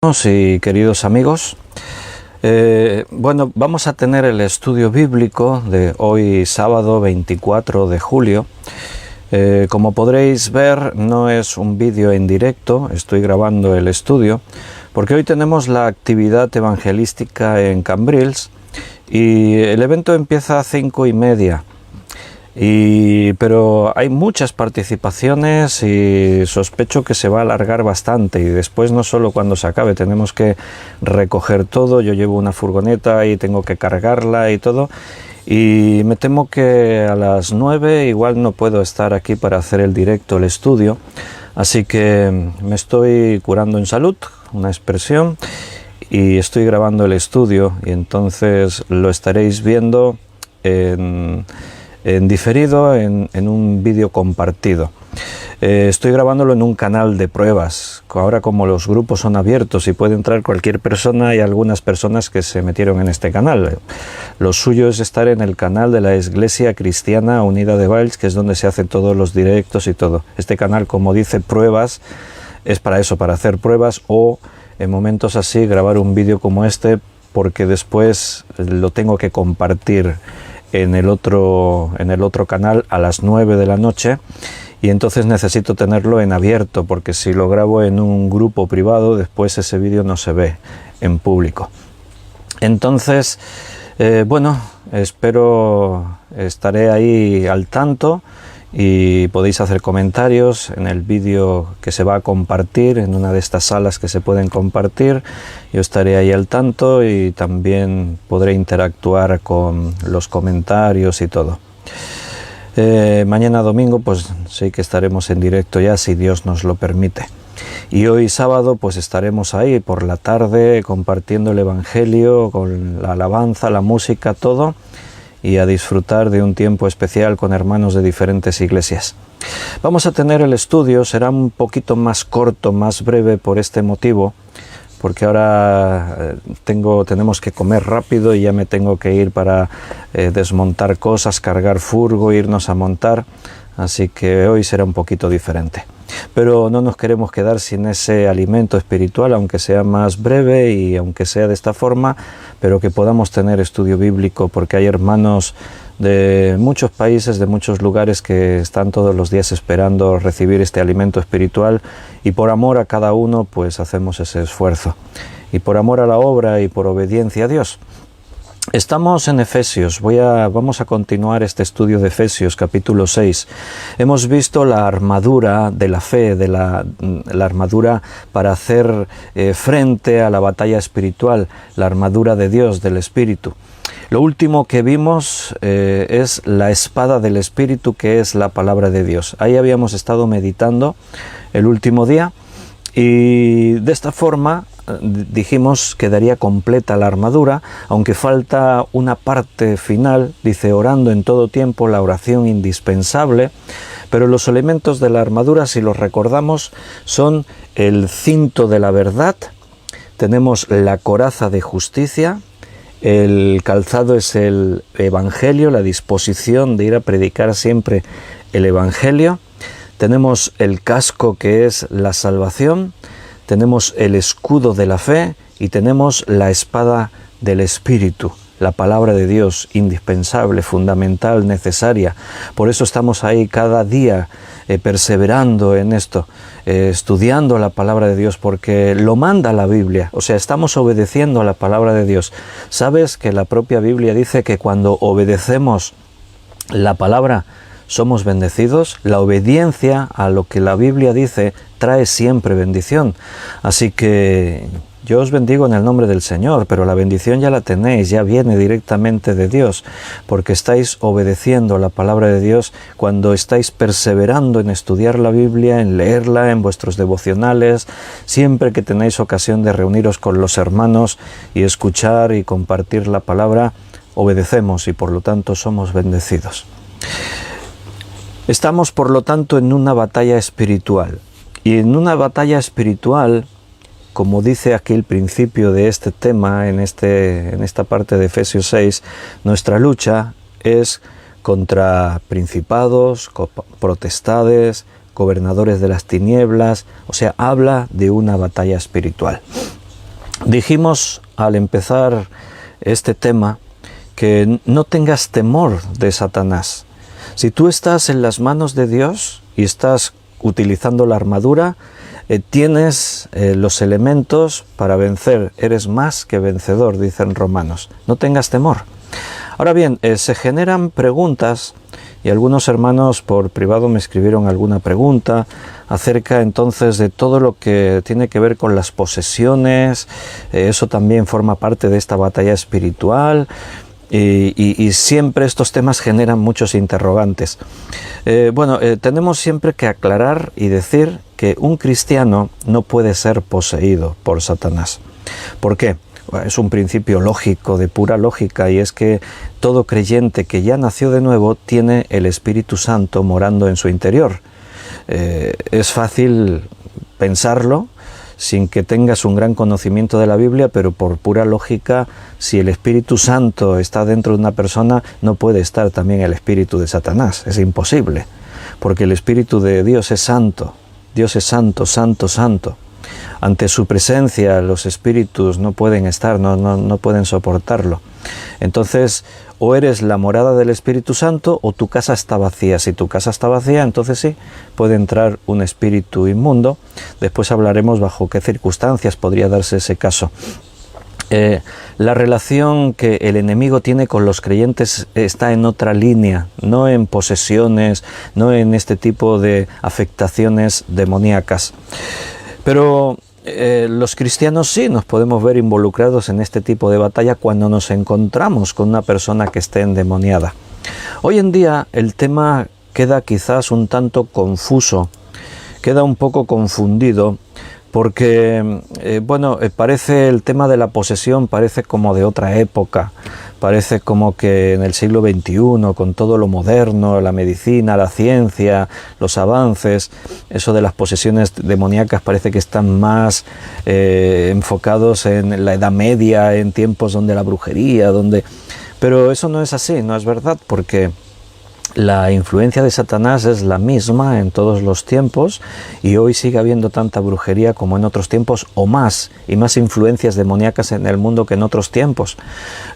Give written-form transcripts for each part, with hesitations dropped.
Y queridos amigos, vamos a tener el estudio bíblico de hoy sábado 24 de julio. Como podréis ver, no es un vídeo en directo, estoy grabando el estudio, porque hoy tenemos la actividad evangelística en Cambrils y el evento empieza a 5:30. Pero hay muchas participaciones y sospecho que se va a alargar bastante, y después no solo cuando se acabe, tenemos que recoger todo. Yo llevo una furgoneta y tengo que cargarla y todo, y me temo que a las 9 igual no puedo estar aquí para hacer el directo, el estudio, así que me estoy curando en salud, una expresión, y estoy grabando el estudio, y entonces lo estaréis viendo en diferido, en un vídeo compartido. Estoy grabándolo en un canal de pruebas. Ahora, como los grupos son abiertos y puede entrar cualquier persona, hay algunas personas que se metieron en este canal. Lo suyo es estar en el canal de la Iglesia Cristiana Unida de Valls, que es donde se hacen todos los directos y todo. Este canal, como dice pruebas, es para eso, para hacer pruebas, o en momentos así grabar un vídeo como este, porque después lo tengo que compartir en el otro canal a las 9 de la noche, y entonces necesito tenerlo en abierto, porque si lo grabo en un grupo privado, después ese vídeo no se ve en público. Entonces, estaré ahí al tanto, y podéis hacer comentarios en el vídeo que se va a compartir en una de estas salas que se pueden compartir. Yo estaré ahí al tanto y también podré interactuar con los comentarios y todo. Mañana domingo pues sí que estaremos en directo ya, si Dios nos lo permite. Y hoy sábado pues estaremos ahí por la tarde compartiendo el Evangelio con la alabanza, la música, todo, y a disfrutar de un tiempo especial con hermanos de diferentes iglesias. Vamos a tener el estudio, será un poquito más corto, más breve por este motivo, porque ahora tenemos que comer rápido y ya me tengo que ir para desmontar cosas, cargar furgo, irnos a montar, así que hoy será un poquito diferente. Pero no nos queremos quedar sin ese alimento espiritual, aunque sea más breve y aunque sea de esta forma, pero que podamos tener estudio bíblico, porque hay hermanos de muchos países, de muchos lugares, que están todos los días esperando recibir este alimento espiritual, y por amor a cada uno pues hacemos ese esfuerzo, y por amor a la obra y por obediencia a Dios. Estamos en Efesios, vamos a continuar este estudio de Efesios capítulo 6. Hemos visto la armadura de la fe, la armadura para hacer frente a la batalla espiritual, la armadura de Dios, del Espíritu. Lo último que vimos es la espada del Espíritu, que es la palabra de Dios. Ahí habíamos estado meditando el último día, y de esta forma dijimos que quedaría completa la armadura, aunque falta una parte final. Dice: orando en todo tiempo, la oración indispensable. Pero los elementos de la armadura, si los recordamos, son el cinto de la verdad, tenemos la coraza de justicia, el calzado es el Evangelio, la disposición de ir a predicar siempre el Evangelio, tenemos el casco, que es la salvación, tenemos el escudo de la fe, y tenemos la espada del Espíritu, la palabra de Dios, indispensable, fundamental, necesaria. Por eso estamos ahí cada día perseverando en esto, estudiando la palabra de Dios, porque lo manda la Biblia, o sea, estamos obedeciendo a la palabra de Dios. ¿Sabes que la propia Biblia dice que cuando obedecemos la palabra somos bendecidos? La obediencia a lo que la Biblia dice trae siempre bendición. Así que yo os bendigo en el nombre del Señor, pero la bendición ya la tenéis, ya viene directamente de Dios, porque estáis obedeciendo la palabra de Dios cuando estáis perseverando en estudiar la Biblia, en leerla, en vuestros devocionales, siempre que tenéis ocasión de reuniros con los hermanos y escuchar y compartir la palabra, obedecemos y por lo tanto somos bendecidos. Estamos, por lo tanto, en una batalla espiritual. Y en una batalla espiritual, como dice aquí el principio de este tema, en esta parte de Efesios 6, nuestra lucha es contra principados, potestades, gobernadores de las tinieblas, o sea, habla de una batalla espiritual. Dijimos al empezar este tema que no tengas temor de Satanás. Si tú estás en las manos de Dios y estás utilizando la armadura, tienes los elementos para vencer. Eres más que vencedor, dicen Romanos. No tengas temor. Ahora bien, se generan preguntas y algunos hermanos por privado me escribieron alguna pregunta acerca entonces de todo lo que tiene que ver con las posesiones. Eso también forma parte de esta batalla espiritual. Y siempre estos temas generan muchos interrogantes. Tenemos siempre que aclarar y decir que un cristiano no puede ser poseído por Satanás. ¿Por qué? Es un principio lógico, de pura lógica, y es que todo creyente que ya nació de nuevo tiene el Espíritu Santo morando en su interior. Es fácil pensarlo sin que tengas un gran conocimiento de la Biblia, pero por pura lógica, si el Espíritu Santo está dentro de una persona, no puede estar también el Espíritu de Satanás. Es imposible, porque el Espíritu de Dios es santo. Dios es santo, santo, santo. Ante su presencia los espíritus no pueden estar, no pueden soportarlo. Entonces, o eres la morada del Espíritu Santo o tu casa está vacía. Si tu casa está vacía, entonces sí, puede entrar un espíritu inmundo. Después hablaremos bajo qué circunstancias podría darse ese caso. La relación que el enemigo tiene con los creyentes está en otra línea, no en posesiones, no en este tipo de afectaciones demoníacas. Pero los cristianos sí nos podemos ver involucrados en este tipo de batalla cuando nos encontramos con una persona que esté endemoniada. Hoy en día el tema queda quizás un tanto confuso, queda un poco confundido, porque parece el tema de la posesión parece como de otra época. Parece como que en el siglo XXI, con todo lo moderno, la medicina, la ciencia, los avances, eso de las posesiones demoníacas parece que están más enfocados en la Edad Media, en tiempos donde la brujería, pero eso no es así, no es verdad, porque la influencia de Satanás es la misma en todos los tiempos y hoy sigue habiendo tanta brujería como en otros tiempos o más, y más influencias demoníacas en el mundo que en otros tiempos.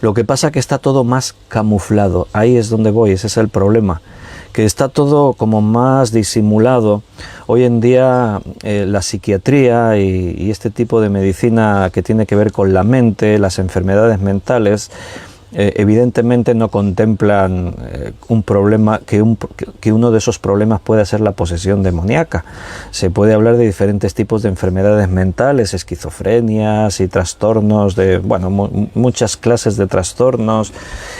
Lo que pasa es que está todo más camuflado, ahí es donde voy, ese es el problema, que está todo como más disimulado. Hoy en día la psiquiatría y este tipo de medicina que tiene que ver con la mente, las enfermedades mentales, evidentemente no contemplan un problema, que uno de esos problemas pueda ser la posesión demoníaca. Se puede hablar de diferentes tipos de enfermedades mentales, esquizofrenias y trastornos muchas clases de trastornos.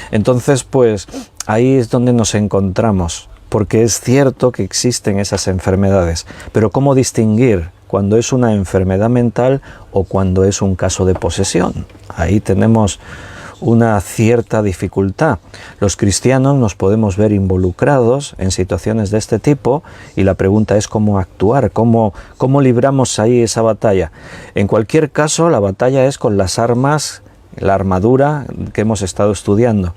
Entonces, pues ahí es donde nos encontramos, porque es cierto que existen esas enfermedades, pero ¿cómo distinguir cuando es una enfermedad mental o cuando es un caso de posesión? Ahí tenemos una cierta dificultad. Los cristianos nos podemos ver involucrados en situaciones de este tipo y la pregunta es cómo actuar, cómo libramos ahí esa batalla. En cualquier caso, la batalla es con las armas, la armadura que hemos estado estudiando.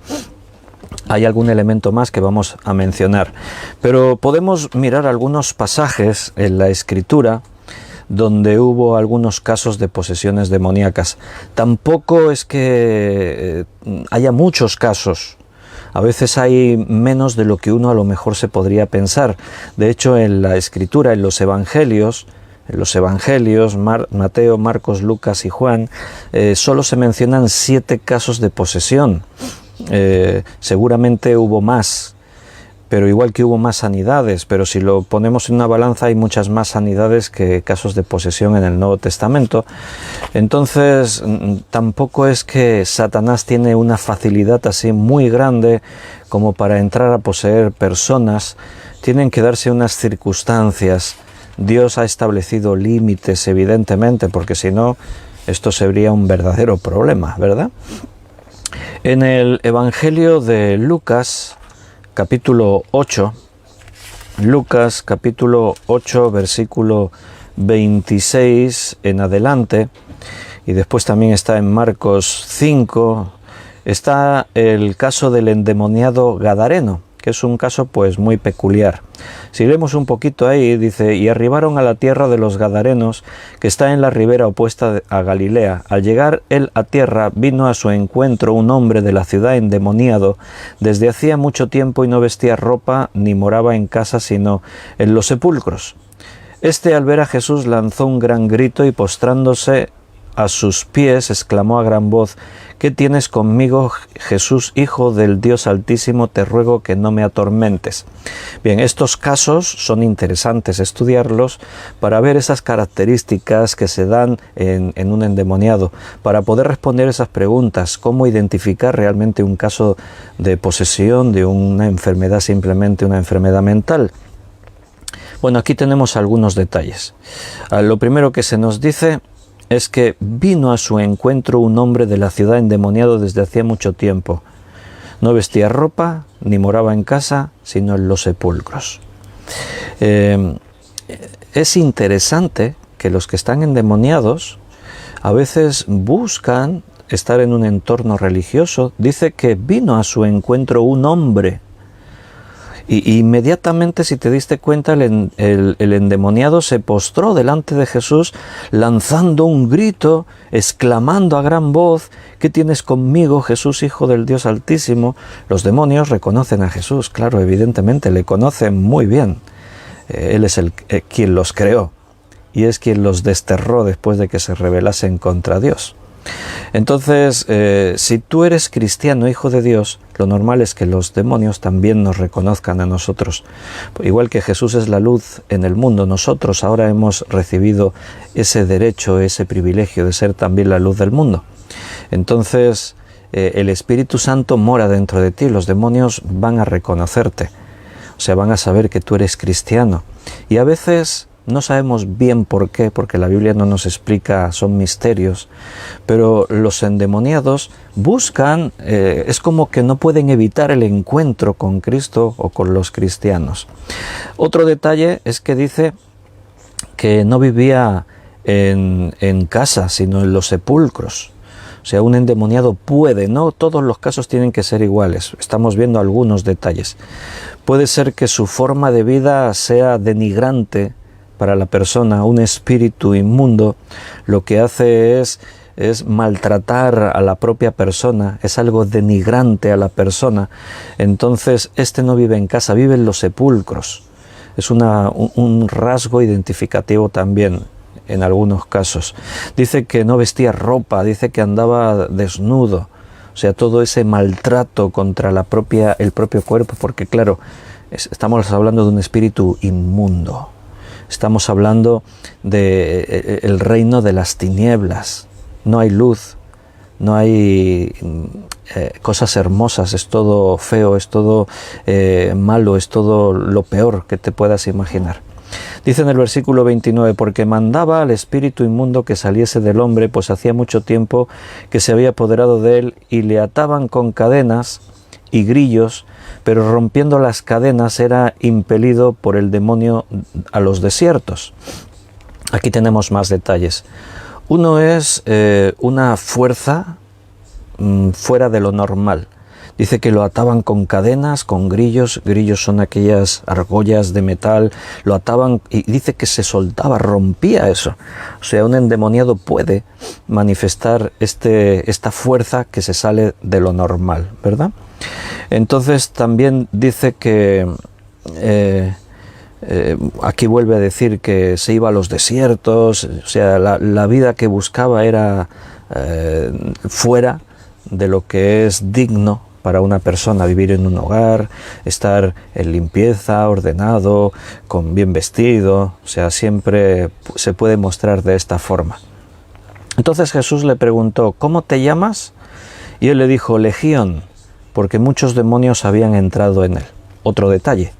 Hay algún elemento más que vamos a mencionar, pero podemos mirar algunos pasajes en la Escritura donde hubo algunos casos de posesiones demoníacas. Tampoco es que haya muchos casos. A veces hay menos de lo que uno a lo mejor se podría pensar. De hecho, en la Escritura, en los Evangelios, Mateo, Marcos, Lucas y Juan, solo se mencionan 7 casos de posesión. Seguramente hubo más, pero igual que hubo más sanidades, pero si lo ponemos en una balanza hay muchas más sanidades que casos de posesión en el Nuevo Testamento. Entonces tampoco es que Satanás tiene una facilidad así muy grande como para entrar a poseer personas. Tienen que darse unas circunstancias. Dios ha establecido límites, evidentemente, porque si no, esto sería un verdadero problema, ¿verdad? En el Evangelio de Lucas, capítulo 8, versículo 26 en adelante, y después también está en Marcos 5, está el caso del endemoniado gadareno, que es un caso pues muy peculiar. Si leemos un poquito ahí, dice: y arribaron a la tierra de los Gadarenos, que está en la ribera opuesta a Galilea. Al llegar él a tierra, vino a su encuentro un hombre de la ciudad endemoniado desde hacía mucho tiempo, y no vestía ropa ni moraba en casa, sino en los sepulcros. Este, al ver a Jesús, lanzó un gran grito y, postrándose a sus pies, exclamó a gran voz: ¿qué tienes conmigo, Jesús, Hijo del Dios Altísimo? Te ruego que no me atormentes. Bien, estos casos son interesantes estudiarlos para ver esas características que se dan en un endemoniado, para poder responder esas preguntas: ¿cómo identificar realmente un caso de posesión, de una enfermedad, simplemente una enfermedad mental? Bueno, aquí tenemos algunos detalles. Lo primero que se nos dice es que vino a su encuentro un hombre de la ciudad endemoniado desde hacía mucho tiempo. No vestía ropa, ni moraba en casa, sino en los sepulcros. Es interesante que los que están endemoniados a veces buscan estar en un entorno religioso. Dice que vino a su encuentro un hombre. Y inmediatamente, si te diste cuenta, el endemoniado se postró delante de Jesús, lanzando un grito, exclamando a gran voz: ¿qué tienes conmigo, Jesús, Hijo del Dios Altísimo? Los demonios reconocen a Jesús, claro, evidentemente, le conocen muy bien. Él es quien los creó y es quien los desterró después de que se rebelasen contra Dios. Entonces, si tú eres cristiano, hijo de Dios, lo normal es que los demonios también nos reconozcan a nosotros. Igual que Jesús es la luz en el mundo, nosotros ahora hemos recibido ese derecho, ese privilegio de ser también la luz del mundo. Entonces, el Espíritu Santo mora dentro de ti, los demonios van a reconocerte, o sea, van a saber que tú eres cristiano. Y a veces no sabemos bien por qué, porque la Biblia no nos explica, son misterios, pero los endemoniados buscan, es como que no pueden evitar el encuentro con Cristo o con los cristianos. Otro detalle es que dice que no vivía en casa, sino en los sepulcros. O sea, un endemoniado puede, no todos los casos tienen que ser iguales, estamos viendo algunos detalles. Puede ser que su forma de vida sea denigrante para la persona. Un espíritu inmundo lo que hace es maltratar a la propia persona, es algo denigrante a la persona. Entonces, este no vive en casa, vive en los sepulcros. Es un rasgo identificativo también en algunos casos. Dice que no vestía ropa, dice que andaba desnudo. O sea, todo ese maltrato contra el propio cuerpo, porque claro, estamos hablando de un espíritu inmundo. Estamos hablando del reino de las tinieblas. No hay luz, no hay cosas hermosas, es todo feo, es todo malo, es todo lo peor que te puedas imaginar. Dice en el versículo 29, porque mandaba al espíritu inmundo que saliese del hombre, pues hacía mucho tiempo que se había apoderado de él, y le ataban con cadenas y grillos, pero rompiendo las cadenas era impelido por el demonio a los desiertos. Aquí tenemos más detalles. Uno es una fuerza fuera de lo normal. Dice que lo ataban con cadenas, con grillos. Grillos son aquellas argollas de metal. Lo ataban y dice que se soltaba, rompía eso. O sea, un endemoniado puede manifestar esta fuerza que se sale de lo normal, ¿verdad? Entonces también dice que aquí vuelve a decir que se iba a los desiertos. O sea, la vida que buscaba era fuera de lo que es digno para una persona, vivir en un hogar, estar en limpieza, ordenado, con bien vestido. O sea, siempre se puede mostrar de esta forma. Entonces Jesús le preguntó: ¿cómo te llamas? Y él le dijo: Legión, porque muchos demonios habían entrado en él. Otro detalle: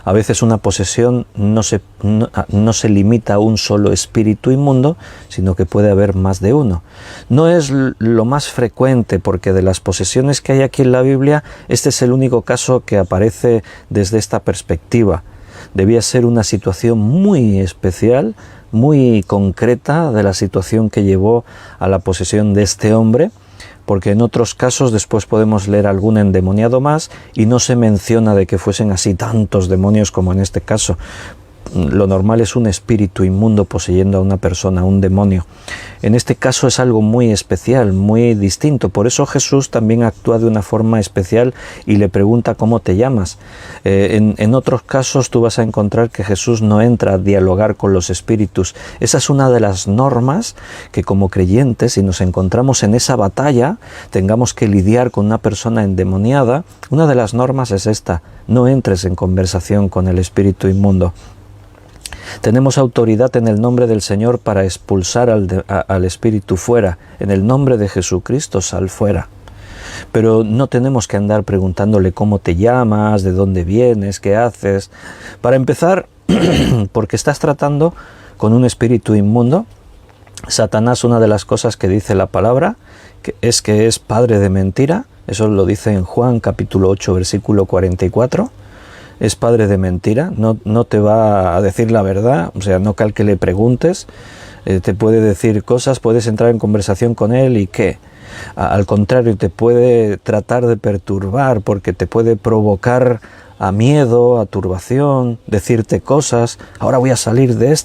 a veces una posesión no se limita a un solo espíritu inmundo, sino que puede haber más de uno. No es lo más frecuente, porque de las posesiones que hay aquí en la Biblia, este es el único caso que aparece desde esta perspectiva. Debía ser una situación muy especial, muy concreta de la situación que llevó a la posesión de este hombre, porque en otros casos después podemos leer algún endemoniado más y no se menciona de que fuesen así tantos demonios como en este caso. Lo normal es un espíritu inmundo poseyendo a una persona, un demonio. En este caso es algo muy especial, muy distinto. Por eso Jesús también actúa de una forma especial y le pregunta cómo te llamas. En otros casos tú vas a encontrar que Jesús no entra a dialogar con los espíritus. Esa es una de las normas que como creyentes, si nos encontramos en esa batalla, tengamos que lidiar con una persona endemoniada. Una de las normas es esta: no entres en conversación con el espíritu inmundo. Tenemos autoridad en el nombre del Señor para expulsar al espíritu fuera. En el nombre de Jesucristo, sal fuera. Pero no tenemos que andar preguntándole cómo te llamas, de dónde vienes, qué haces. Para empezar, porque estás tratando con un espíritu inmundo, Satanás, una de las cosas que dice la palabra, que es padre de mentira. Eso lo dice en Juan capítulo 8, versículo 44. Es padre de mentira, no te va a decir la verdad, o sea, no cal que le preguntes, te puede decir cosas, puedes entrar en conversación con él y ¿qué? Al contrario, te puede tratar de perturbar porque te puede provocar a miedo, a turbación, decirte cosas: ahora voy a salir de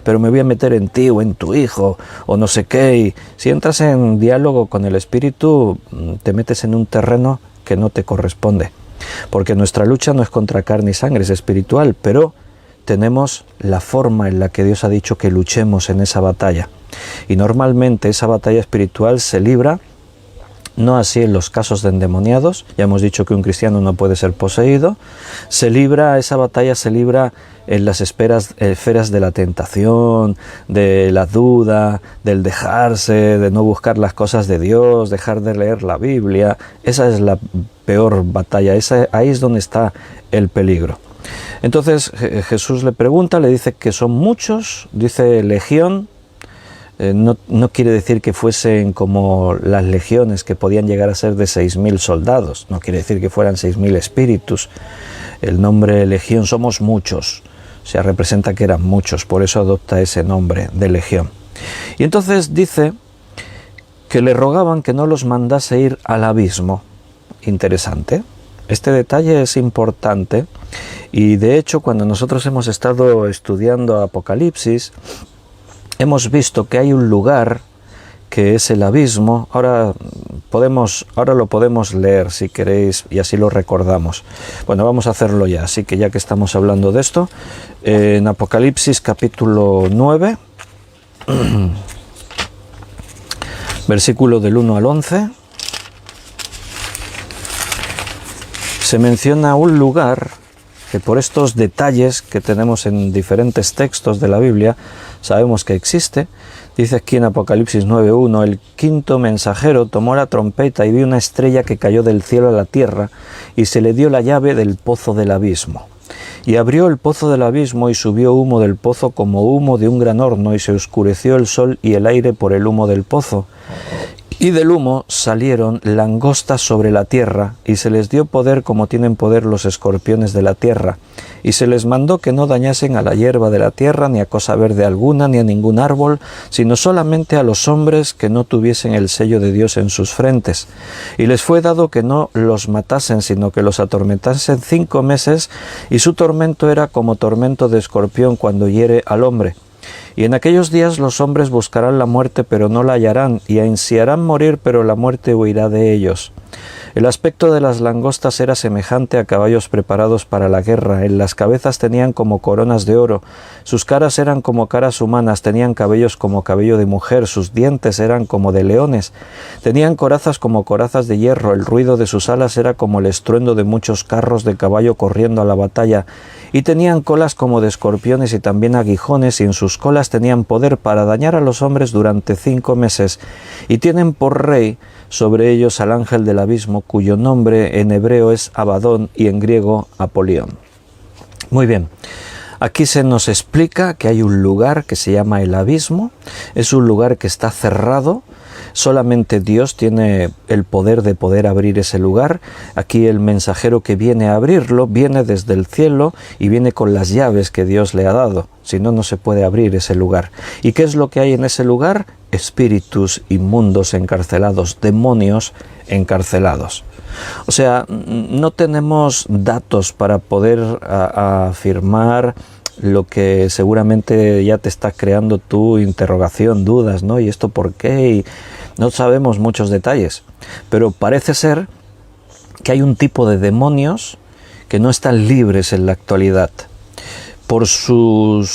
pero me voy a meter en ti o en tu hijo o no sé qué. Y si entras en diálogo con el espíritu, te metes en un terreno que no te corresponde. Porque nuestra lucha no es contra carne y sangre, es espiritual, pero tenemos la forma en la que Dios ha dicho que luchemos en esa batalla. Y normalmente esa batalla espiritual se libra, no así en los casos de endemoniados, ya hemos dicho que un cristiano no puede ser poseído, esa batalla se libra en las esferas de la tentación, de la duda, del dejarse, de no buscar las cosas de Dios, dejar de leer la Biblia. Esa es la peor batalla, ahí es donde está el peligro. Entonces Jesús le pregunta, le dice que son muchos, dice legión. No quiere decir que fuesen como las legiones, que podían llegar a ser de 6.000 soldados, no quiere decir que fueran 6.000 espíritus. El nombre legión, somos muchos, o sea, representa que eran muchos, por eso adopta ese nombre de legión. Y entonces dice que le rogaban que no los mandase ir al abismo. Interesante. Este detalle es importante y de hecho cuando nosotros hemos estado estudiando Apocalipsis, hemos visto que hay un lugar que es el abismo. Ahora lo podemos leer si queréis y así lo recordamos. Bueno, vamos a hacerlo ya, así que ya que estamos hablando de esto, en Apocalipsis capítulo 9, versículo del 1 al 11, se menciona un lugar que por estos detalles que tenemos en diferentes textos de la Biblia sabemos que existe. Dice aquí en Apocalipsis 9:1: el quinto mensajero tomó la trompeta y vio una estrella que cayó del cielo a la tierra y se le dio la llave del pozo del abismo. Y abrió el pozo del abismo y subió humo del pozo como humo de un gran horno, y se oscureció el sol y el aire por el humo del pozo. Y del humo salieron langostas sobre la tierra, y se les dio poder como tienen poder los escorpiones de la tierra. Y se les mandó que no dañasen a la hierba de la tierra, ni a cosa verde alguna, ni a ningún árbol, sino solamente a los hombres que no tuviesen el sello de Dios en sus frentes. Y les fue dado que no los matasen, sino que los atormentasen 5 meses, y su tormento era como tormento de escorpión cuando hiere al hombre. Y en aquellos días los hombres buscarán la muerte, pero no la hallarán, y ansiarán morir, pero la muerte huirá de ellos. El aspecto de las langostas era semejante a caballos preparados para la guerra. En las cabezas tenían como coronas de oro, sus caras eran como caras humanas, tenían cabellos como cabello de mujer, sus dientes eran como de leones, tenían corazas como corazas de hierro, el ruido de sus alas era como el estruendo de muchos carros de caballo corriendo a la batalla, y tenían colas como de escorpiones y también aguijones, y en sus colas tenían poder para dañar a los hombres durante 5 meses, y tienen por rey sobre ellos al ángel del abismo, cuyo nombre en hebreo es Abadón y en griego Apolión. Muy bien, aquí se nos explica que hay un lugar que se llama el abismo, es un lugar que está cerrado, Solamente Dios tiene el poder de poder abrir ese lugar. Aquí el mensajero que viene a abrirlo viene desde el cielo y viene con las llaves que Dios le ha dado. Si no, no se puede abrir ese lugar. ¿Y qué es lo que hay en ese lugar? Espíritus inmundos encarcelados, demonios encarcelados. O sea, no tenemos datos para poder afirmar lo que seguramente ya te está creando tu interrogación, dudas, ¿no? ¿Y esto por qué? Y no sabemos muchos detalles, pero parece ser que hay un tipo de demonios que no están libres en la actualidad por su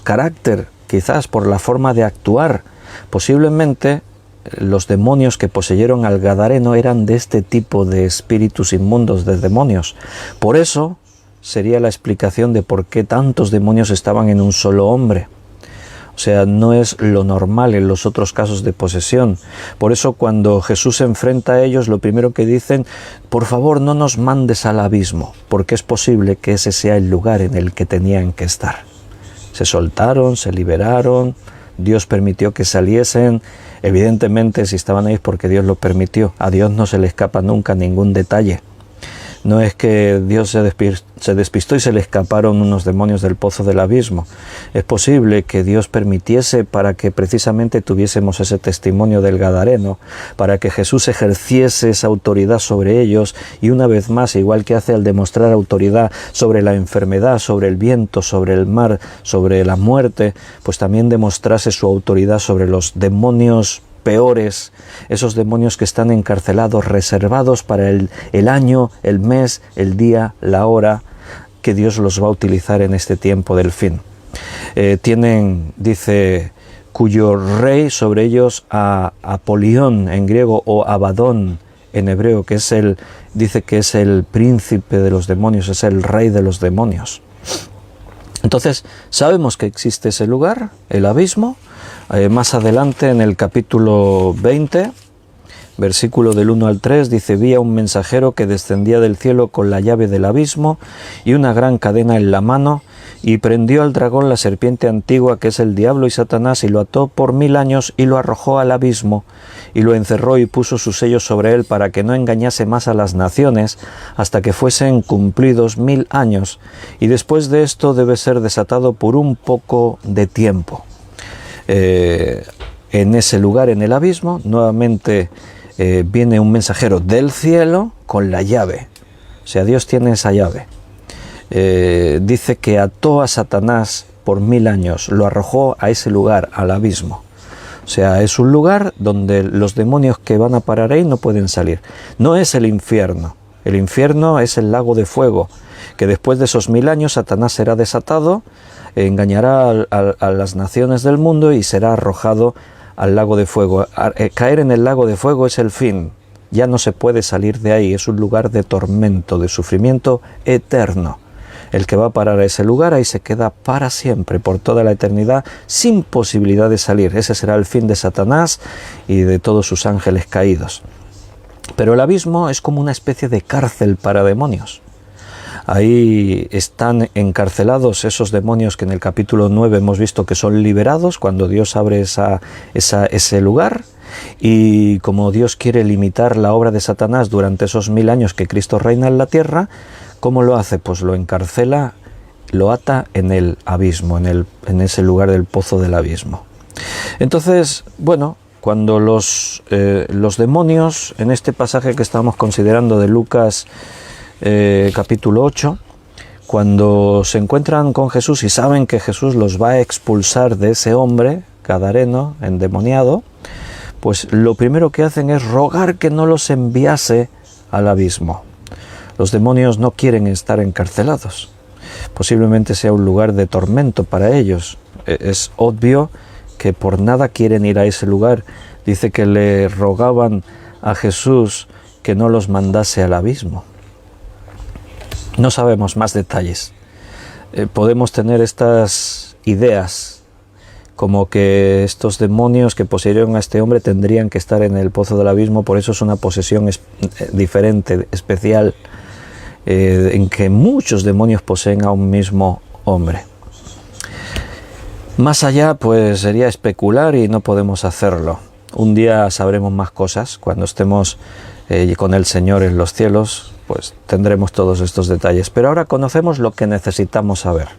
carácter, quizás por la forma de actuar. Posiblemente los demonios que poseyeron al Gadareno eran de este tipo de espíritus inmundos, de demonios. Por eso sería la explicación de por qué tantos demonios estaban en un solo hombre. O sea, no es lo normal en los otros casos de posesión. Por eso cuando Jesús se enfrenta a ellos, lo primero que dicen: por favor, no nos mandes al abismo, porque es posible que ese sea el lugar en el que tenían que estar. Se soltaron, se liberaron, Dios permitió que saliesen. Evidentemente, si estaban ahí es porque Dios lo permitió. A Dios no se le escapa nunca ningún detalle. No es que Dios se despistó y se le escaparon unos demonios del pozo del abismo. Es posible que Dios permitiese para que precisamente tuviésemos ese testimonio del Gadareno, para que Jesús ejerciese esa autoridad sobre ellos y una vez más, igual que hace al demostrar autoridad sobre la enfermedad, sobre el viento, sobre el mar, sobre la muerte, pues también demostrase su autoridad sobre los demonios peores, esos demonios que están encarcelados, reservados para el año, el mes, el día, la hora, que Dios los va a utilizar en este tiempo del fin. Tienen, dice, cuyo rey sobre ellos a Apolión en griego o Abadón en hebreo, que es dice que es el príncipe de los demonios, es el rey de los demonios. Entonces, sabemos que existe ese lugar, el abismo. Más adelante, en el capítulo 20, versículo del 1 al 3, dice: vi a un mensajero que descendía del cielo con la llave del abismo y una gran cadena en la mano, y prendió al dragón, la serpiente antigua, que es el diablo y Satanás, y lo ató por 1000 años y lo arrojó al abismo, y lo encerró y puso sus sellos sobre él para que no engañase más a las naciones hasta que fuesen cumplidos 1000 años, y después de esto debe ser desatado por un poco de tiempo. En ese lugar, en el abismo, nuevamente viene un mensajero del cielo con la llave. O sea, Dios tiene esa llave. Dice que ató a Satanás por 1000 años, lo arrojó a ese lugar, al abismo. O sea, es un lugar donde los demonios que van a parar ahí no pueden salir. No es el infierno. El infierno es el lago de fuego, que después de esos 1000 años Satanás será desatado, engañará a las naciones del mundo y será arrojado al lago de fuego. Caer en el lago de fuego es el fin. Ya no se puede salir de ahí. Es un lugar de tormento, de sufrimiento eterno. El que va a parar a ese lugar, ahí se queda para siempre, por toda la eternidad, sin posibilidad de salir. Ese será el fin de Satanás y de todos sus ángeles caídos. Pero el abismo es como una especie de cárcel para demonios. Ahí están encarcelados esos demonios que en el capítulo 9 hemos visto que son liberados cuando Dios abre ese lugar. Y como Dios quiere limitar la obra de Satanás durante esos 1000 años que Cristo reina en la tierra, ¿cómo lo hace? Pues lo encarcela, lo ata en el abismo, en ese lugar del pozo del abismo. Entonces, bueno, cuando los demonios, en este pasaje que estamos considerando de Lucas capítulo 8, cuando se encuentran con Jesús y saben que Jesús los va a expulsar de ese hombre gadareno, endemoniado, pues lo primero que hacen es rogar que no los enviase al abismo. Los demonios no quieren estar encarcelados. Posiblemente sea un lugar de tormento para ellos. Es obvio que por nada quieren ir a ese lugar. Dice que le rogaban a Jesús que no los mandase al abismo. No sabemos más detalles. Podemos tener estas ideas, como que estos demonios que poseyeron a este hombre tendrían que estar en el pozo del abismo, por eso es una posesión diferente, especial, en que muchos demonios poseen a un mismo hombre. Más allá, pues sería especular y no podemos hacerlo. Un día sabremos más cosas, cuando estemos con el Señor en los cielos, pues tendremos todos estos detalles. Pero ahora conocemos lo que necesitamos saber.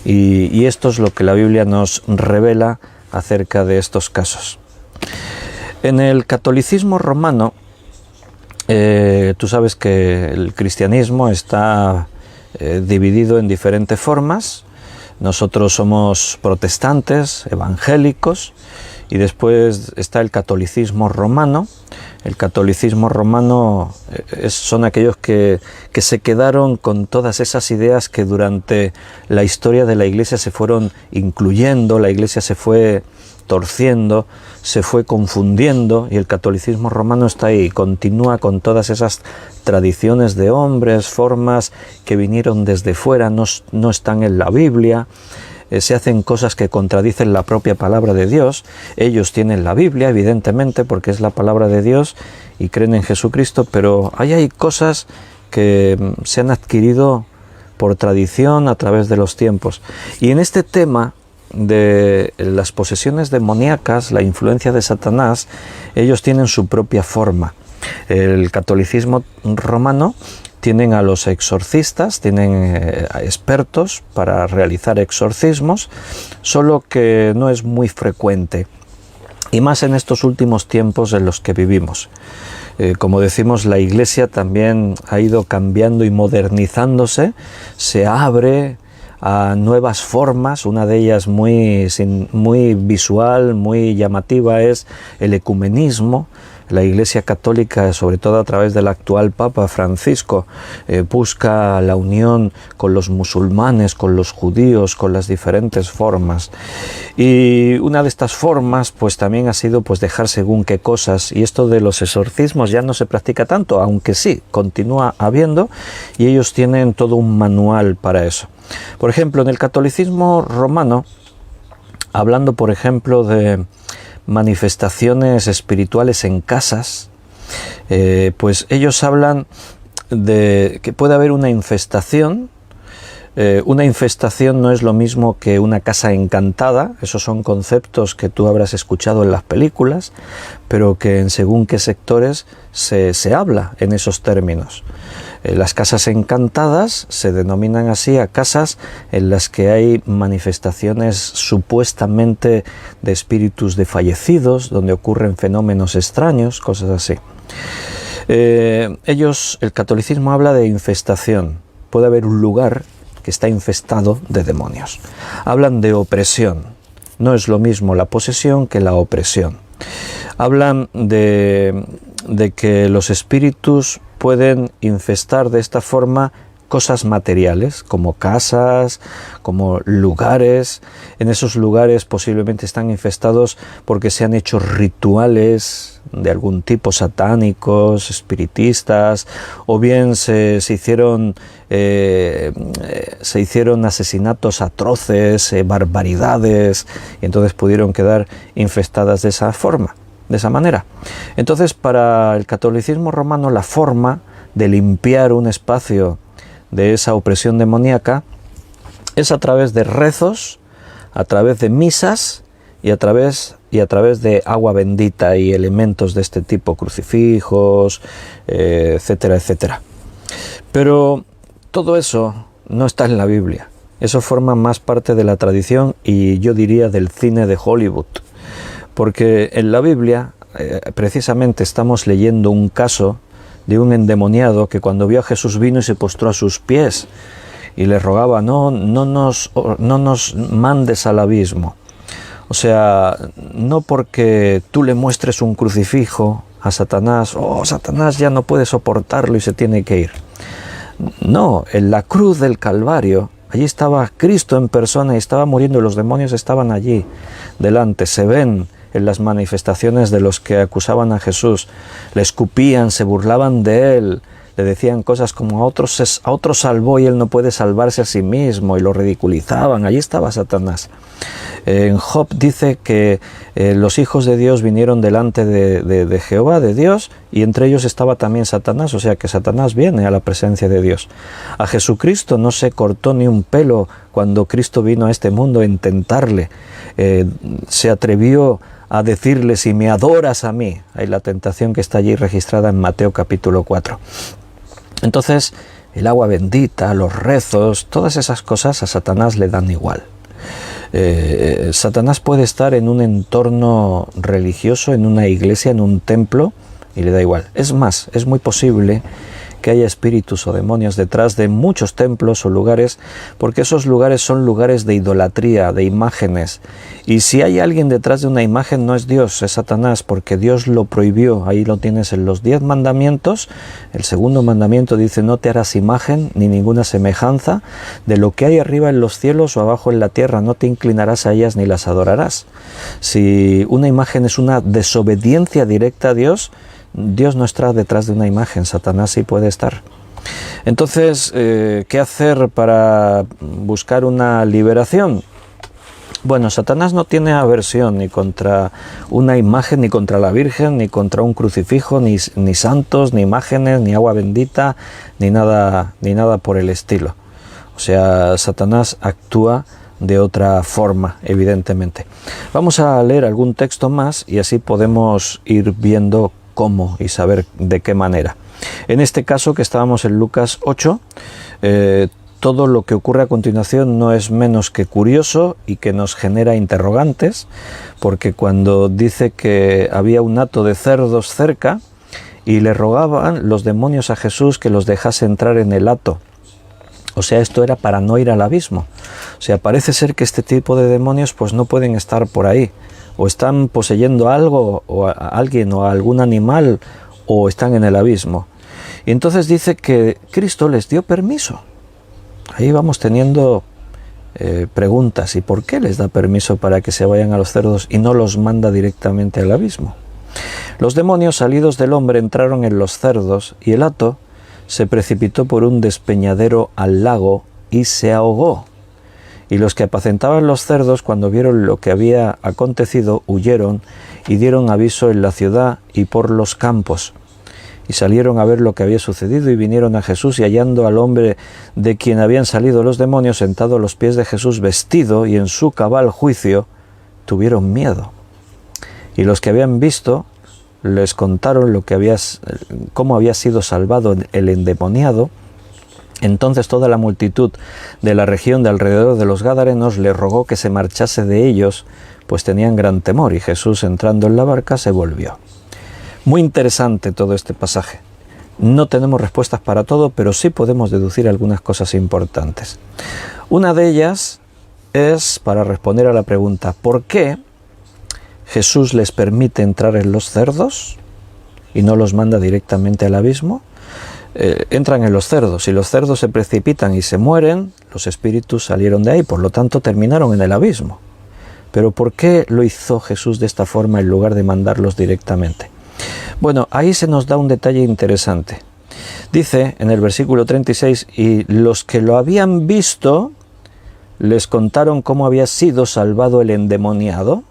Y esto es lo que la Biblia nos revela acerca de estos casos. En el catolicismo romano, tú sabes que el cristianismo está dividido en diferentes formas. Nosotros somos protestantes, evangélicos, y después está el catolicismo romano. El catolicismo romano son aquellos que se quedaron con todas esas ideas que durante la historia de la Iglesia se fueron incluyendo, la Iglesia se fue torciendo, se fue confundiendo, y el catolicismo romano está ahí, continúa con todas esas tradiciones de hombres, formas que vinieron desde fuera, no están en la Biblia. Se hacen cosas que contradicen la propia palabra de Dios. Ellos tienen la Biblia, evidentemente, porque es la palabra de Dios y creen en Jesucristo, pero hay cosas que se han adquirido por tradición a través de los tiempos. Y en este tema de las posesiones demoníacas, la influencia de Satanás, ellos tienen su propia forma. El catolicismo romano tienen a los exorcistas, tienen expertos para realizar exorcismos, solo que no es muy frecuente, y más en estos últimos tiempos en los que vivimos. Como decimos, la Iglesia también ha ido cambiando y modernizándose, se abre a nuevas formas. Una de ellas muy visual, muy llamativa, es el ecumenismo. La Iglesia Católica, sobre todo a través del actual Papa Francisco, busca la unión con los musulmanes, con los judíos, con las diferentes formas. Y una de estas formas pues también ha sido pues dejar según qué cosas, y esto de los exorcismos ya no se practica tanto, aunque sí, continúa habiendo, y ellos tienen todo un manual para eso. Por ejemplo, en el catolicismo romano, hablando por ejemplo de manifestaciones espirituales en casas, pues ellos hablan de que puede haber una infestación. Una infestación no es lo mismo que una casa encantada. Esos son conceptos que tú habrás escuchado en las películas, pero que en según qué sectores se habla en esos términos. Las casas encantadas se denominan así a casas en las que hay manifestaciones supuestamente de espíritus de fallecidos, donde ocurren fenómenos extraños, cosas así. El catolicismo habla de infestación. Puede haber un lugar que está infestado de demonios. Hablan de opresión. No es lo mismo la posesión que la opresión. Hablan de que los espíritus pueden infestar de esta forma cosas materiales, como casas, como lugares. En esos lugares posiblemente están infestados porque se han hecho rituales de algún tipo, satánicos, espiritistas, o bien se hicieron asesinatos atroces, barbaridades, y entonces pudieron quedar infestadas de esa forma, de esa manera. Entonces, para el catolicismo romano, la forma de limpiar un espacio de esa opresión demoníaca es a través de rezos, a través de misas y a través de agua bendita y elementos de este tipo, crucifijos, etcétera, etcétera. Pero todo eso no está en la Biblia. Eso forma más parte de la tradición, y yo diría del cine de Hollywood. Porque en la Biblia precisamente estamos leyendo un caso de un endemoniado que cuando vio a Jesús vino y se postró a sus pies y le rogaba: no nos mandes al abismo. O sea, no porque tú le muestres un crucifijo a Satanás, Satanás ya no puede soportarlo y se tiene que ir. No, en la cruz del Calvario, allí estaba Cristo en persona y estaba muriendo, y los demonios estaban allí delante. Se ven en las manifestaciones de los que acusaban a Jesús. Le escupían, se burlaban de él, le decían cosas como: a otros salvó y él no puede salvarse a sí mismo, y lo ridiculizaban. Allí estaba Satanás. En Job dice que los hijos de Dios vinieron delante de Jehová, de Dios, y entre ellos estaba también Satanás, o sea que Satanás viene a la presencia de Dios. A Jesucristo no se cortó ni un pelo cuando Cristo vino a este mundo a intentarle. Se atrevió a decirle: si me adoras a mí. Hay la tentación que está allí registrada en Mateo capítulo 4. Entonces, el agua bendita, los rezos, todas esas cosas a Satanás le dan igual. Satanás puede estar en un entorno religioso, en una iglesia, en un templo, y le da igual. Es más, es muy posible que haya espíritus o demonios detrás de muchos templos o lugares, porque esos lugares son lugares de idolatría, de imágenes. Y si hay alguien detrás de una imagen, no es Dios, es Satanás, porque Dios lo prohibió. Ahí lo tienes en los 10 mandamientos. El segundo mandamiento dice: no te harás imagen ni ninguna semejanza de lo que hay arriba en los cielos o abajo en la tierra, no te inclinarás a ellas ni las adorarás. Si una imagen es una desobediencia directa a Dios, Dios no está detrás de una imagen, Satanás sí puede estar. Entonces, ¿qué hacer para buscar una liberación? Bueno, Satanás no tiene aversión ni contra una imagen, ni contra la Virgen, ni contra un crucifijo, ni santos, ni imágenes, ni agua bendita, ni nada por el estilo. O sea, Satanás actúa de otra forma, evidentemente. Vamos a leer algún texto más y así podemos ir viendo cómo y saber de qué manera. En este caso, que estábamos en Lucas 8, todo lo que ocurre a continuación no es menos que curioso y que nos genera interrogantes, porque cuando dice que había un hato de cerdos cerca y le rogaban los demonios a Jesús que los dejase entrar en el hato. O sea, esto era para no ir al abismo. O sea, parece ser que este tipo de demonios pues no pueden estar por ahí. O están poseyendo algo, o a alguien, o a algún animal, o están en el abismo. Y entonces dice que Cristo les dio permiso. Ahí vamos teniendo preguntas. ¿Y por qué les da permiso para que se vayan a los cerdos y no los manda directamente al abismo? Los demonios salidos del hombre entraron en los cerdos y el hato se precipitó por un despeñadero al lago y se ahogó. Y los que apacentaban los cerdos, cuando vieron lo que había acontecido, huyeron y dieron aviso en la ciudad y por los campos. Y salieron a ver lo que había sucedido y vinieron a Jesús, y hallando al hombre de quien habían salido los demonios sentado a los pies de Jesús, vestido y en su cabal juicio, tuvieron miedo. Y los que habían visto les contaron cómo había sido salvado el endemoniado. Entonces toda la multitud de la región de alrededor de los Gadarenos le rogó que se marchase de ellos, pues tenían gran temor, y Jesús, entrando en la barca, se volvió. Muy interesante todo este pasaje. No tenemos respuestas para todo, pero sí podemos deducir algunas cosas importantes. Una de ellas es para responder a la pregunta: ¿por qué Jesús les permite entrar en los cerdos y no los manda directamente al abismo? Entran en los cerdos, y los cerdos se precipitan y se mueren, los espíritus salieron de ahí, por lo tanto terminaron en el abismo. Pero ¿por qué lo hizo Jesús de esta forma en lugar de mandarlos directamente? Bueno, ahí se nos da un detalle interesante. Dice en el versículo 36, y los que lo habían visto les contaron cómo había sido salvado el endemoniado.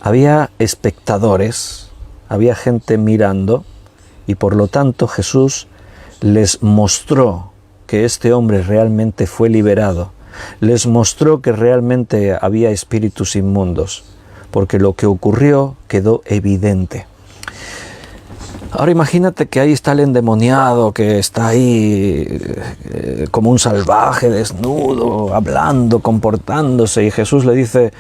Había espectadores, había gente mirando, y por lo tanto Jesús les mostró que este hombre realmente fue liberado. Les mostró que realmente había espíritus inmundos, porque lo que ocurrió quedó evidente. Ahora imagínate que ahí está el endemoniado, que está ahí como un salvaje, desnudo, hablando, comportándose, y Jesús le dice: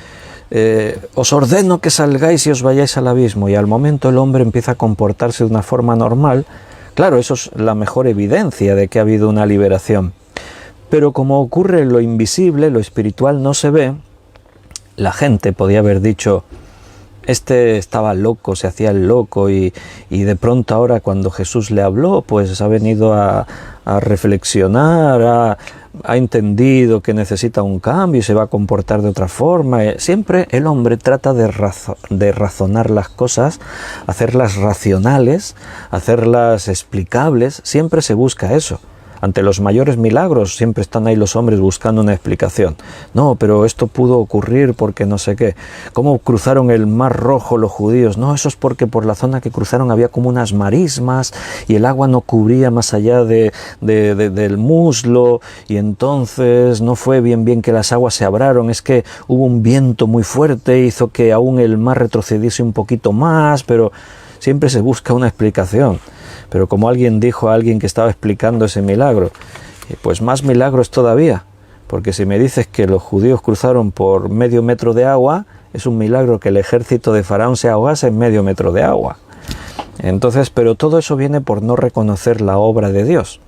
os ordeno que salgáis y os vayáis al abismo. Y al momento el hombre empieza a comportarse de una forma normal. Claro, eso es la mejor evidencia de que ha habido una liberación. Pero como ocurre lo invisible, lo espiritual no se ve, la gente podía haber dicho: este estaba loco, se hacía el loco, y de pronto ahora cuando Jesús le habló, pues ha venido a reflexionar, ha entendido que necesita un cambio y se va a comportar de otra forma. Siempre el hombre trata de razonar las cosas, hacerlas racionales, hacerlas explicables, siempre se busca eso. ante los mayores milagros siempre están ahí los hombres buscando una explicación. No, pero esto pudo ocurrir porque no sé qué. ¿Cómo cruzaron el Mar Rojo los judíos? No, eso es porque por la zona que cruzaron había como unas marismas y el agua no cubría más allá del muslo, y entonces no fue bien que las aguas se abraron, es que hubo un viento muy fuerte, hizo que aún el mar retrocediese un poquito más, pero siempre se busca una explicación. Pero como alguien dijo a alguien que estaba explicando ese milagro, pues más milagros todavía, porque si me dices que los judíos cruzaron por medio metro de agua, es un milagro que el ejército de Faraón se ahogase en medio metro de agua. Entonces, pero todo eso viene por no reconocer la obra de Dios.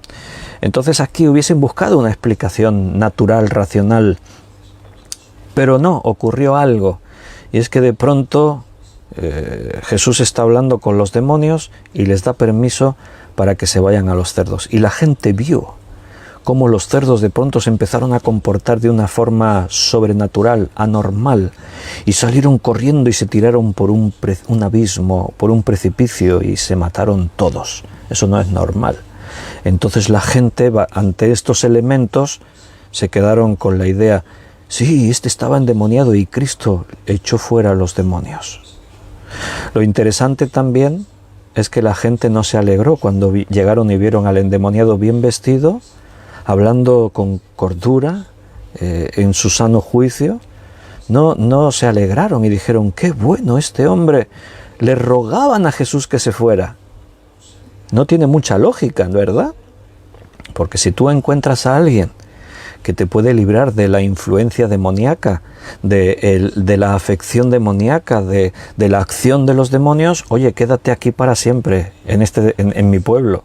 Entonces aquí hubiesen buscado una explicación natural, racional, pero no, ocurrió algo, y es que de pronto Jesús está hablando con los demonios y les da permiso para que se vayan a los cerdos. Y la gente vio cómo los cerdos de pronto se empezaron a comportar de una forma sobrenatural, anormal, y salieron corriendo y se tiraron por un abismo, por un precipicio, y se mataron todos. Eso no es normal. Entonces la gente, ante estos elementos, se quedaron con la idea, sí, este estaba endemoniado y Cristo echó fuera a los demonios. Lo interesante también es que la gente no se alegró cuando llegaron y vieron al endemoniado bien vestido, hablando con cordura, en su sano juicio. No se alegraron y dijeron, qué bueno este hombre. Le rogaban a Jesús que se fuera. No tiene mucha lógica, ¿verdad? Porque si tú encuentras a alguien que te puede librar de la influencia demoníaca, de la afección demoníaca, de la acción de los demonios, oye, quédate aquí para siempre, en mi pueblo.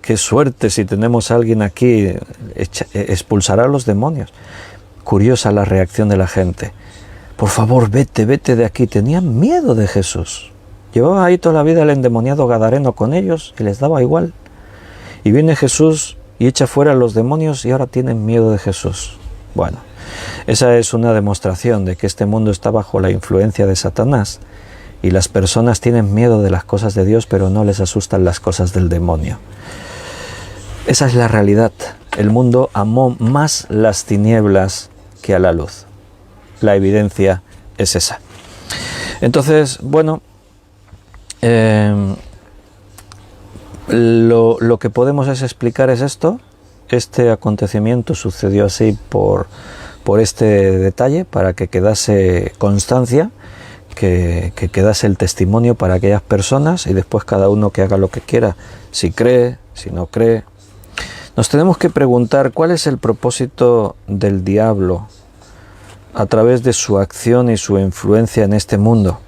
Qué suerte si tenemos a alguien aquí, expulsará a los demonios. Curiosa la reacción de la gente. Por favor, vete de aquí. Tenían miedo de Jesús. Llevaba ahí toda la vida el endemoniado gadareno con ellos y les daba igual. Y viene Jesús y echa fuera a los demonios y ahora tienen miedo de Jesús. Bueno, esa es una demostración de que este mundo está bajo la influencia de Satanás y las personas tienen miedo de las cosas de Dios, pero no les asustan las cosas del demonio. Esa es la realidad. El mundo amó más las tinieblas que a la luz. La evidencia es esa. Entonces, bueno, lo que podemos explicar es esto. Este acontecimiento sucedió así por este detalle, para que quedase constancia, que quedase el testimonio para aquellas personas, y después cada uno que haga lo que quiera, si cree, si no cree. Nos tenemos que preguntar cuál es el propósito del diablo a través de su acción y su influencia en este mundo.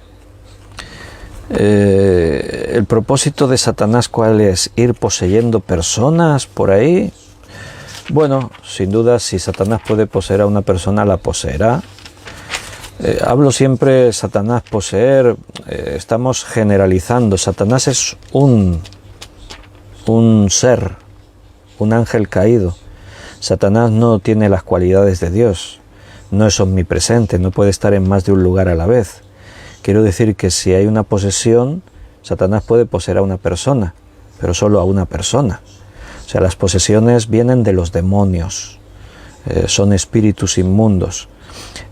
El propósito de Satanás, ¿cuál es? ¿Ir poseyendo personas por ahí? Bueno, sin duda, si Satanás puede poseer a una persona, la poseerá. Hablo siempre Satanás poseer, estamos generalizando. Satanás es un ser, un ángel caído. Satanás no tiene las cualidades de Dios, no es omnipresente, no puede estar en más de un lugar a la vez. Quiero decir que si hay una posesión, Satanás puede poseer a una persona, pero solo a una persona. O sea, las posesiones vienen de los demonios, son espíritus inmundos.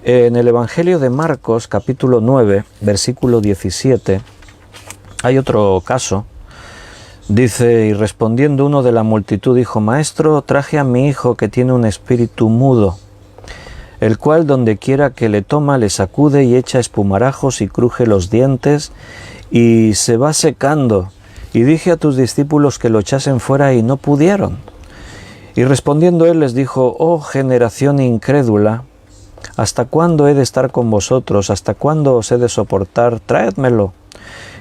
En el Evangelio de Marcos, capítulo 9, versículo 17, hay otro caso. Dice, y respondiendo uno de la multitud dijo, Maestro, traje a mi hijo que tiene un espíritu mudo, el cual donde quiera que le toma le sacude y echa espumarajos y cruje los dientes y se va secando. Y dije a tus discípulos que lo echasen fuera y no pudieron. Y respondiendo él les dijo, oh generación incrédula, ¿hasta cuándo he de estar con vosotros? ¿Hasta cuándo os he de soportar? Traédmelo.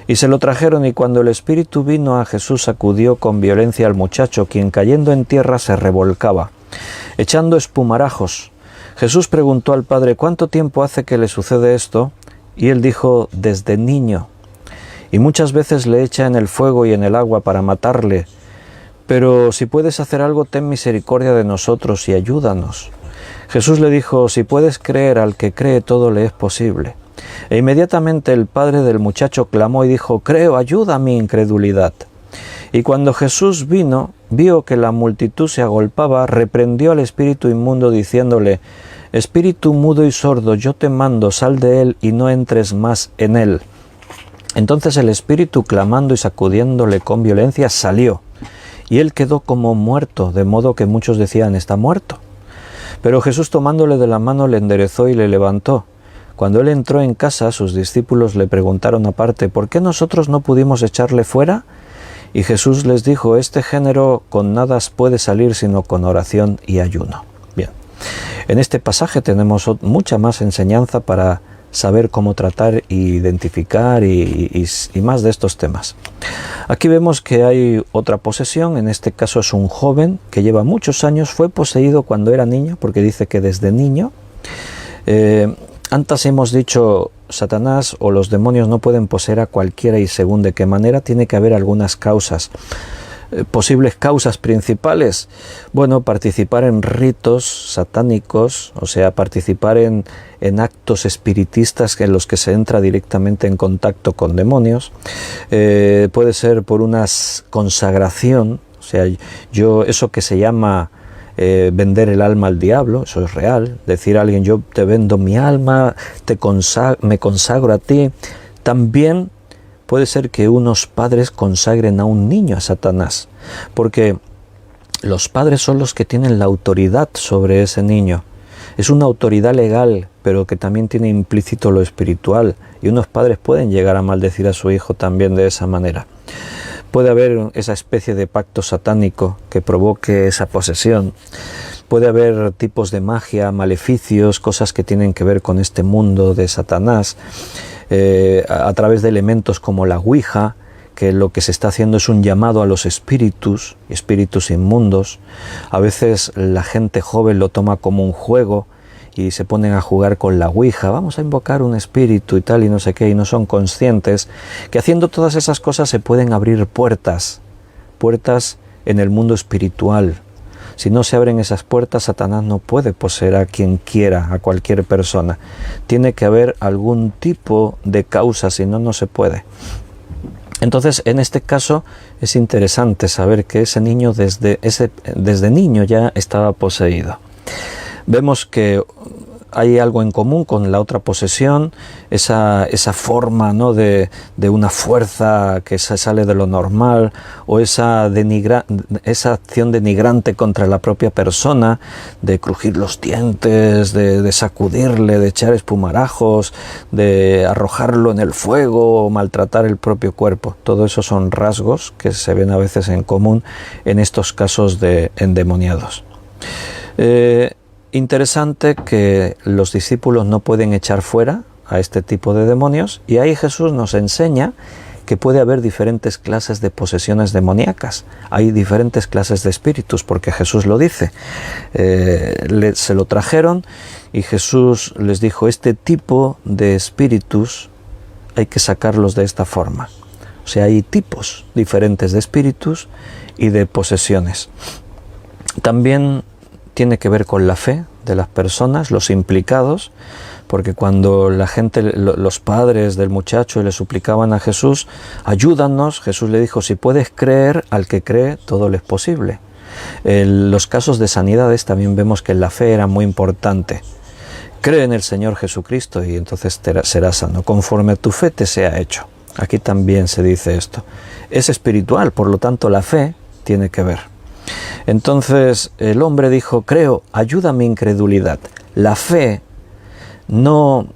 Y se lo trajeron, y cuando el espíritu vino a Jesús sacudió con violencia al muchacho, quien cayendo en tierra se revolcaba, echando espumarajos. Jesús preguntó al padre, ¿cuánto tiempo hace que le sucede esto? Y él dijo, desde niño. Y muchas veces le echa en el fuego y en el agua para matarle. Pero si puedes hacer algo, ten misericordia de nosotros y ayúdanos. Jesús le dijo, si puedes creer, al que cree todo le es posible. E inmediatamente el padre del muchacho clamó y dijo, creo, ayuda a mi incredulidad. Y cuando Jesús vino, vio que la multitud se agolpaba, reprendió al espíritu inmundo diciéndole: Espíritu mudo y sordo, yo te mando, sal de él y no entres más en él. Entonces el espíritu, clamando y sacudiéndole con violencia, salió, y él quedó como muerto, de modo que muchos decían: está muerto. Pero Jesús, tomándole de la mano, le enderezó y le levantó. Cuando él entró en casa, sus discípulos le preguntaron aparte: ¿por qué nosotros no pudimos echarle fuera? Y Jesús les dijo: este género con nada puede salir sino con oración y ayuno. Bien, en este pasaje tenemos mucha más enseñanza para saber cómo tratar e identificar y más de estos temas. Aquí vemos que hay otra posesión, en este caso es un joven que lleva muchos años, fue poseído cuando era niño, porque dice que desde niño. Antes hemos dicho, Satanás o los demonios no pueden poseer a cualquiera, y según de qué manera, tiene que haber algunas causas. Posibles causas principales, bueno, participar en ritos satánicos, o sea, participar en actos espiritistas en los que se entra directamente en contacto con demonios. Puede ser por una consagración, o sea, eso que se llama vender el alma al diablo, eso es real. Decir a alguien: yo te vendo mi alma, me consagro a ti. También puede ser que unos padres consagren a un niño a Satanás, porque los padres son los que tienen la autoridad sobre ese niño. Es una autoridad legal, pero que también tiene implícito lo espiritual, y unos padres pueden llegar a maldecir a su hijo también de esa manera. Puede haber esa especie de pacto satánico que provoque esa posesión. Puede haber tipos de magia, maleficios, cosas que tienen que ver con este mundo de Satanás, a través de elementos como la Ouija, que lo que se está haciendo es un llamado a los espíritus inmundos. A veces la gente joven lo toma como un juego y se ponen a jugar con la Ouija: vamos a invocar un espíritu y tal y no sé qué, y no son conscientes que haciendo todas esas cosas se pueden abrir puertas en el mundo espiritual. Si no se abren esas puertas, Satanás no puede poseer a quien quiera, a cualquier persona. Tiene que haber algún tipo de causa, si no, no se puede. Entonces, en este caso, es interesante saber que ese niño desde niño ya estaba poseído. Vemos que hay algo en común con la otra posesión, esa forma, ¿no?, de una fuerza que se sale de lo normal, o esa acción denigrante contra la propia persona, de crujir los dientes, de sacudirle, de echar espumarajos, de arrojarlo en el fuego o maltratar el propio cuerpo. Todo eso son rasgos que se ven a veces en común en estos casos de endemoniados. Interesante que los discípulos no pueden echar fuera a este tipo de demonios, y ahí Jesús nos enseña que puede haber diferentes clases de posesiones demoníacas. Hay diferentes clases de espíritus, porque Jesús lo dice. Se lo trajeron y Jesús les dijo: este tipo de espíritus hay que sacarlos de esta forma. O sea, hay tipos diferentes de espíritus y de posesiones. También tiene que ver con la fe de las personas, los implicados, porque cuando la gente, los padres del muchacho le suplicaban a Jesús: ayúdanos, Jesús le dijo: si puedes creer, al que cree todo le es posible. En los casos de sanidades también vemos que la fe era muy importante. Cree en el Señor Jesucristo y entonces serás sano, conforme a tu fe te sea hecho. Aquí también se dice esto. Es espiritual, por lo tanto la fe tiene que ver. Entonces el hombre dijo: creo, ayuda a mi incredulidad. La fe no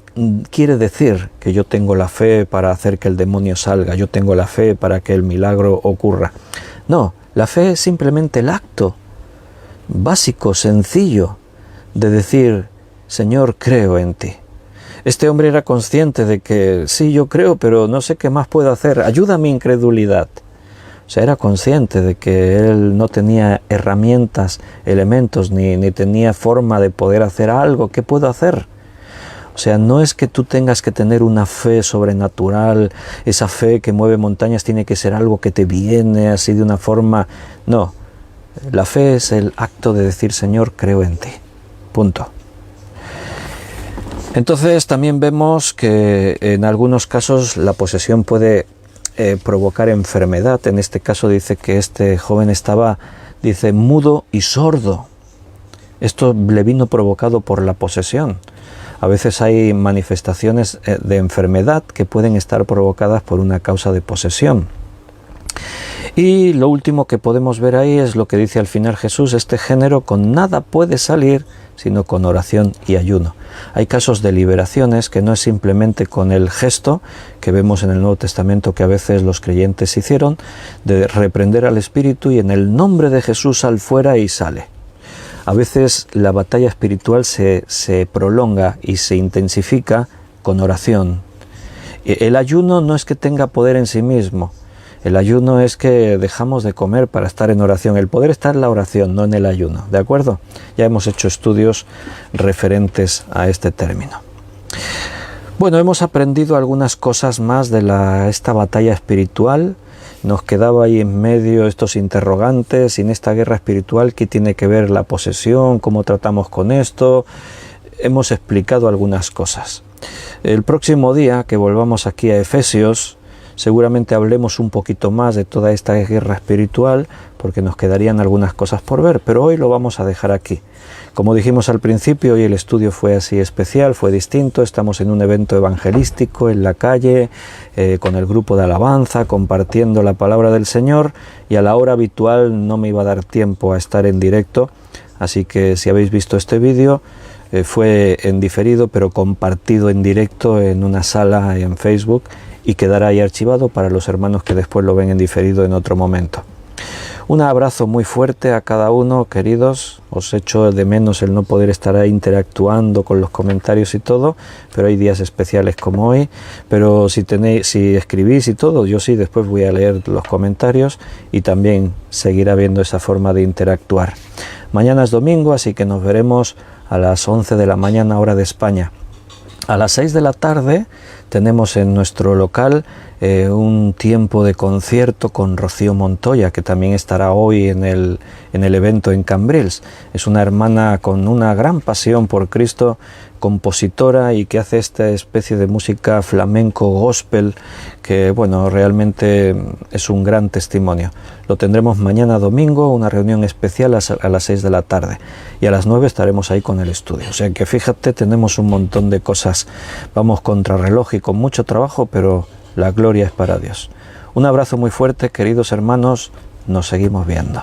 quiere decir que yo tengo la fe para hacer que el demonio salga, yo tengo la fe para que el milagro ocurra. No, la fe es simplemente el acto básico, sencillo, de decir: Señor, creo en ti. Este hombre era consciente de que sí, yo creo, pero no sé qué más puedo hacer, ayuda a mi incredulidad. O sea, era consciente de que él no tenía herramientas, elementos, ni tenía forma de poder hacer algo. ¿Qué puedo hacer? O sea, no es que tú tengas que tener una fe sobrenatural, esa fe que mueve montañas tiene que ser algo que te viene así de una forma. No, la fe es el acto de decir: Señor, creo en ti. Punto. Entonces también vemos que en algunos casos la posesión puede provocar enfermedad. En este caso dice que este joven estaba, dice, mudo y sordo. Esto le vino provocado por la posesión. A veces hay manifestaciones de enfermedad que pueden estar provocadas por una causa de posesión. Y lo último que podemos ver ahí es lo que dice al final Jesús: este género con nada puede salir sino con oración y ayuno. Hay casos de liberaciones que no es simplemente con el gesto que vemos en el Nuevo Testamento que a veces los creyentes hicieron, de reprender al espíritu y en el nombre de Jesús sal fuera, y sale. A veces la batalla espiritual se prolonga y se intensifica con oración. El ayuno no es que tenga poder en sí mismo. El ayuno es que dejamos de comer para estar en oración. El poder está en la oración, no en el ayuno, ¿de acuerdo? Ya hemos hecho estudios referentes a este término. Bueno, hemos aprendido algunas cosas más de esta batalla espiritual. Nos quedaba ahí en medio estos interrogantes, y en esta guerra espiritual, ¿qué tiene que ver la posesión? ¿Cómo tratamos con esto? Hemos explicado algunas cosas. El próximo día que volvamos aquí a Efesios, seguramente hablemos un poquito más de toda esta guerra espiritual, porque nos quedarían algunas cosas por ver, pero hoy lo vamos a dejar aquí. Como dijimos al principio, hoy el estudio fue así especial, fue distinto. Estamos en un evento evangelístico en la calle, con el grupo de alabanza, compartiendo la palabra del Señor, y a la hora habitual no me iba a dar tiempo a estar en directo, así que si habéis visto este vídeo, fue en diferido, pero compartido en directo en una sala en Facebook, y quedará ahí archivado para los hermanos que después lo ven en diferido en otro momento. Un abrazo muy fuerte a cada uno, queridos. Os echo de menos el no poder estar ahí interactuando con los comentarios y todo, pero hay días especiales como hoy. Pero si escribís y todo, yo sí, después voy a leer los comentarios, y también seguirá habiendo esa forma de interactuar. Mañana es domingo, así que nos veremos a las 11 de la mañana, hora de España. A las 6 de la tarde tenemos en nuestro local un tiempo de concierto con Rocío Montoya, que también estará hoy en el evento en Cambrils. Es una hermana con una gran pasión por Cristo, compositora, y que hace esta especie de música flamenco gospel que, bueno, realmente es un gran testimonio. Lo tendremos mañana domingo, una reunión especial a las 6 de la tarde, y a las 9 estaremos ahí con el estudio. O sea que fíjate, tenemos un montón de cosas. Vamos contra reloj y con mucho trabajo, pero la gloria es para Dios. Un abrazo muy fuerte, queridos hermanos, nos seguimos viendo.